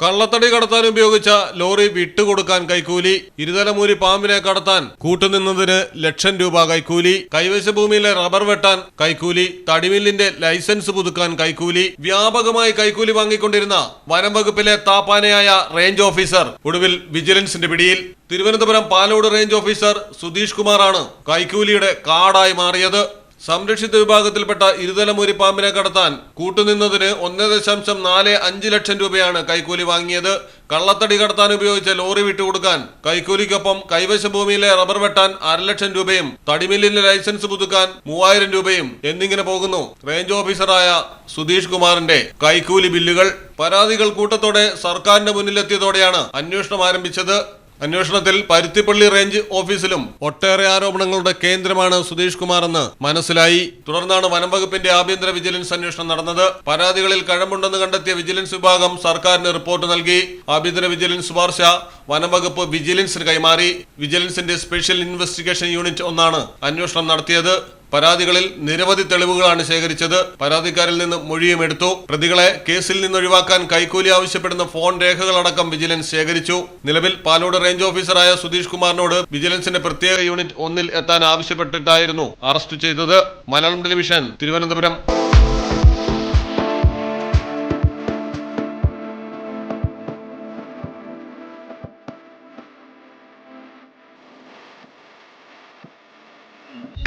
കള്ളത്തടി കടത്താൻ ഉപയോഗിച്ച ലോറി വിട്ടുകൊടുക്കാൻ കൈക്കൂലി. ഇരുതലമൂരി പാമ്പിനെ കടത്താൻ കൂട്ടുനിന്നതിന് ₹1,00,000 കൈക്കൂലി. കൈവശ ഭൂമിയിലെ റബ്ബർ വെട്ടാൻ കൈക്കൂലി. തടിമില്ലിന്റെ ലൈസൻസ് പുതുക്കാൻ കൈക്കൂലി. വ്യാപകമായി കൈക്കൂലി വാങ്ങിക്കൊണ്ടിരുന്ന വനം വകുപ്പിലെ താപ്പാനയായ റേഞ്ച് ഓഫീസർ ഒടുവിൽ വിജിലൻസിന്റെ പിടിയിൽ. തിരുവനന്തപുരം പാലോട് റേഞ്ച് ഓഫീസർ സുധീഷ് കുമാറാണ് കൈക്കൂലിയുടെ കാർഡായി മാറിയത്. സംരക്ഷിത വിഭാഗത്തിൽപ്പെട്ട ഇരുതലമൂരി പാമ്പിനെ കടത്താൻ കൂട്ടുനിന്നതിന് ₹1.45 ലക്ഷം കൈക്കൂലി വാങ്ങിയത്. കള്ളത്തടി കടത്താൻ ഉപയോഗിച്ച ലോറി വിട്ടുകൊടുക്കാൻ കൈക്കൂലിക്കൊപ്പം കൈവശ ഭൂമിയിലെ റബ്ബർ വെട്ടാൻ ₹2,00,000, തടിമില്ലിന്റെ ലൈസൻസ് പുതുക്കാൻ ₹3,000 എന്നിങ്ങനെ പോകുന്നു റേഞ്ച് ഓഫീസറായ സുധീഷ് കുമാറിന്റെ കൈക്കൂലി ബില്ലുകൾ. പരാതികൾ കൂട്ടത്തോടെ സർക്കാരിന്റെ മുന്നിലെത്തിയതോടെയാണ് അന്വേഷണം ആരംഭിച്ചത്. അന്വേഷണത്തിൽ പരുത്തിപ്പള്ളി റേഞ്ച് ഓഫീസിലും ഒട്ടേറെ ആരോപണങ്ങളുടെ കേന്ദ്രമാണ് സുധീഷ് കുമാർ എന്ന് മനസ്സിലായി. തുടർന്നാണ് വനം വകുപ്പിന്റെ ആഭ്യന്തര വിജിലൻസ് അന്വേഷണം നടന്നത്. പരാതികളിൽ കഴമ്പുണ്ടെന്ന് കണ്ടെത്തിയ വിജിലൻസ് വിഭാഗം സർക്കാരിന് റിപ്പോർട്ട് നൽകി. ആഭ്യന്തര വിജിലൻസ് ശുപാർശ വനം വകുപ്പ് വിജിലൻസിന് കൈമാറി. വിജിലൻസിന്റെ സ്പെഷ്യൽ ഇൻവെസ്റ്റിഗേഷൻ യൂണിറ്റ് 1 അന്വേഷണം നടത്തിയത്. പരാതികളിൽ നിരവധി തെളിവുകളാണ് ശേഖരിച്ചത്. പരാതിക്കാരിൽ നിന്ന് മൊഴിയും എടുത്തു. പ്രതികളെ കേസിൽ നിന്ന് ഒഴിവാക്കാൻ കൈക്കൂലി ആവശ്യപ്പെടുന്ന ഫോൺ രേഖകളടക്കം വിജിലൻസ് ശേഖരിച്ചു. നിലവിൽ പാലോട് റേഞ്ച് ഓഫീസറായ സുധീഷ് കുമാറിനോട് വിജിലൻസിന്റെ പ്രത്യേക യൂണിറ്റ് 1 എത്താൻ ആവശ്യപ്പെട്ടിട്ടായിരുന്നു അറസ്റ്റ് ചെയ്തത്. Malayalam television, Thiruvananthapuram.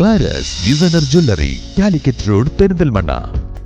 ക്ലാരസ് designer jewellery, Calicut road, Perinthalmanna.